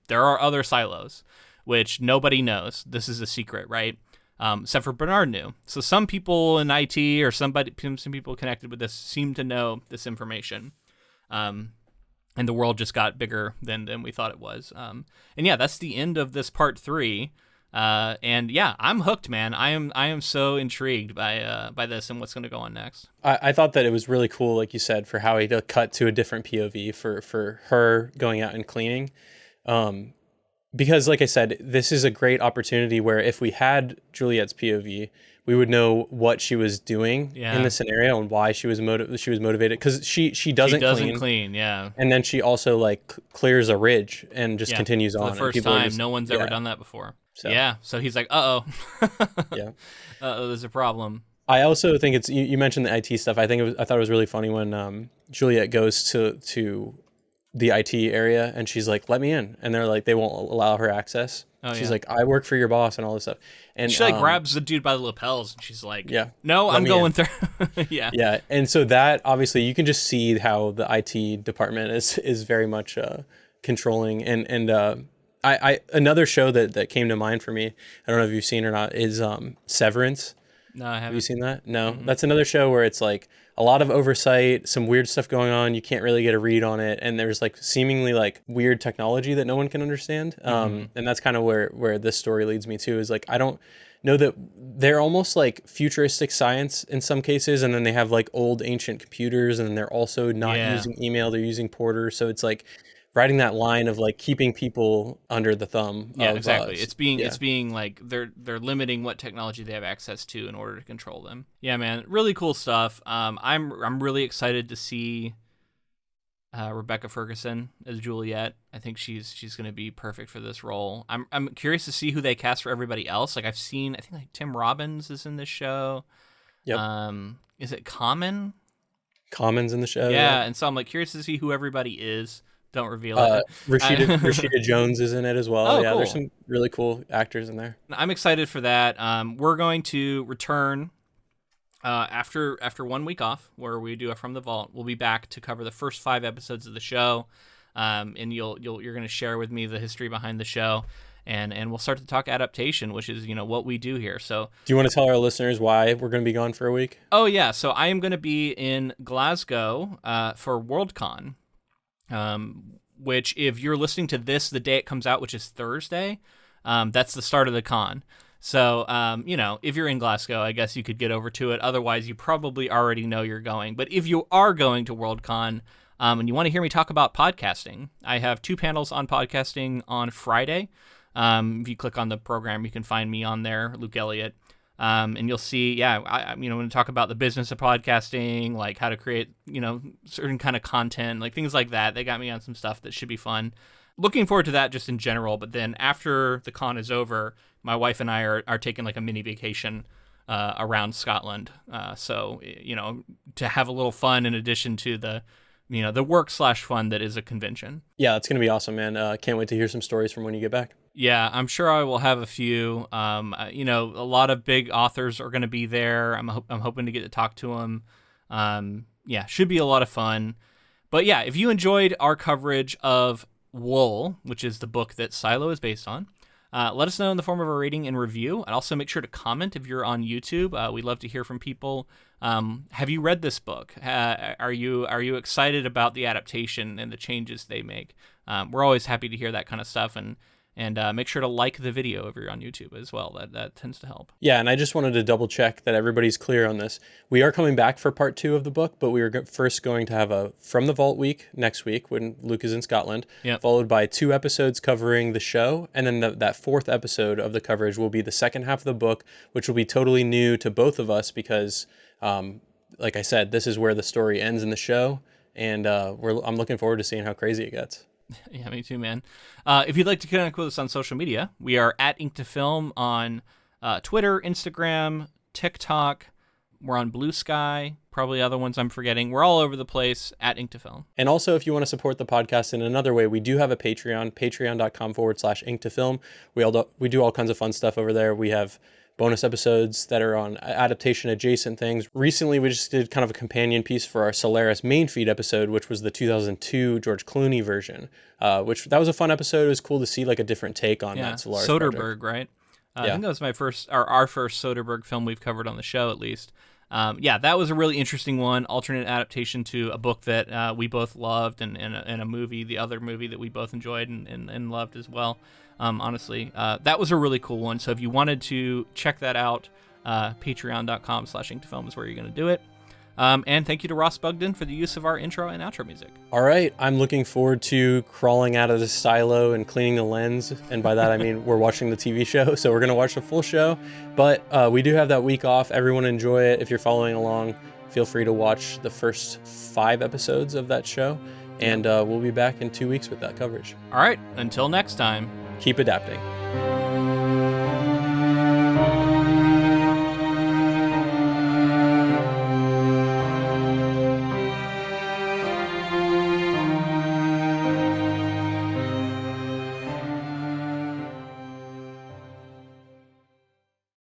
there are other silos, which nobody knows. This is a secret, right? Except for Bernard knew. So some people in IT or some people connected with this seem to know this information. And the world just got bigger than we thought it was. And yeah, that's the end of this part 3. And yeah, I'm hooked, man. I am so intrigued by this and what's going to go on next. I thought that it was really cool, like you said, for Howey to cut to a different POV for her going out and cleaning. Because, like I said, this is a great opportunity where if we had Juliet's POV, we would know what she was doing in the scenario and why she was motivated. Because she doesn't clean, yeah. And then she also like clears a ridge and just continues on. For the first time, no one's ever done that before. So he's like, yeah, there's a problem. I also think it's you mentioned the IT stuff. I thought it was really funny when Juliet goes to the IT area and she's like, let me in, and they're like, they won't allow her access. She's like, I work for your boss and all this stuff, and she like grabs the dude by the lapels and she's like, no, I'm going through. Yeah And so that obviously you can just see how the IT department is very much controlling. And I another show that came to mind for me, I don't know if you've seen or not, is Severance. No, I haven't. Have you seen that? No. Mm-hmm. That's another show where it's like a lot of oversight, some weird stuff going on. You can't really get a read on it. And there's like seemingly like weird technology that no one can understand. And that's kind of where this story leads me to, is like, I don't know that they're almost like futuristic science in some cases. And then they have like old ancient computers, and they're also not using email. They're using Porter. So it's like riding that line of like keeping people under the thumb. Yeah, exactly. It's being like they're limiting what technology they have access to in order to control them. Yeah, man, really cool stuff. I'm really excited to see Rebecca Ferguson as Juliet. I think she's going to be perfect for this role. I'm curious to see who they cast for everybody else. Like I think like Tim Robbins is in this show. Yep. Is it Common? Common's in the show. Yeah, and so I'm like curious to see who everybody is. Don't reveal it. Rashida Jones is in it as well. Oh, yeah, cool. There's some really cool actors in there. I'm excited for that. We're going to return after 1 week off, where we do a From the Vault. We'll be back to cover the first 5 episodes of the show, and you're going to share with me the history behind the show, and we'll start to talk adaptation, which is what we do here. So, do you want to tell our listeners why we're going to be gone for a week? Oh yeah, so I am going to be in Glasgow for Worldcon. Which, if you're listening to this the day it comes out, which is Thursday, That's the start of the con. So, if you're in Glasgow, I guess you could get over to it. Otherwise, you probably already know you're going. But if you are going to Worldcon and you want to hear me talk about podcasting, I have 2 panels on podcasting on Friday. If you click on the program, you can find me on there, Luke Elliott. And you'll see, I'm going to talk about the business of podcasting, like how to create, certain kind of content, like things like that. They got me on some stuff that should be fun. Looking forward to that just in general. But then after the con is over, my wife and I are taking like a mini vacation around Scotland. So, to have a little fun in addition to the work/fun that is a convention. Yeah, it's going to be awesome, man. Can't wait to hear some stories from when you get back. Yeah, I'm sure I will have a few. A lot of big authors are going to be there. I'm hoping to get to talk to them. Should be a lot of fun. But yeah, if you enjoyed our coverage of Wool, which is the book that Silo is based on, let us know in the form of a rating and review. And also make sure to comment if you're on YouTube. We'd love to hear from people. Have you read this book? Are you excited about the adaptation and the changes they make? We're always happy to hear that kind of stuff. And make sure to like the video if you're on YouTube as well. That tends to help. Yeah, and I just wanted to double check that everybody's clear on this. We are coming back for part 2 of the book, but we are first going to have a From the Vault week next week when Luke is in Scotland, followed by 2 episodes covering the show, and then that 4th episode of the coverage will be the second half of the book, which will be totally new to both of us because, like I said, this is where the story ends in the show, and I'm looking forward to seeing how crazy it gets. Yeah, me too, man. If you'd like to connect with us on social media, we are at Ink2Film on Twitter, Instagram, TikTok. We're on Blue Sky, probably other ones I'm forgetting. We're all over the place at Ink2Film. And also, if you want to support the podcast in another way, we do have a Patreon, patreon.com/Ink2Film. We do all kinds of fun stuff over there. We have bonus episodes that are on adaptation adjacent things. Recently, we just did kind of a companion piece for our Solaris main feed episode, which was the 2002 George Clooney version, which that was a fun episode. It was cool to see like a different take on that Solaris Soderbergh, project. right? I think that was our first Soderbergh film we've covered on the show, at least. That was a really interesting one, alternate adaptation to a book that we both loved and a movie, the other movie that we both enjoyed and loved as well. Honestly, that was a really cool one. So if you wanted to check that out, patreon.com/Ink2Film is where you're going to do it. And thank you to Ross Bugden for the use of our intro and outro music. All right. I'm looking forward to crawling out of the silo and cleaning the lens. And by that, I mean, we're watching the TV show. So we're going to watch the full show. But we do have that week off. Everyone enjoy it. If you're following along, feel free to watch the first 5 episodes of that show. And we'll be back in 2 weeks with that coverage. All right. Until next time. Keep adapting.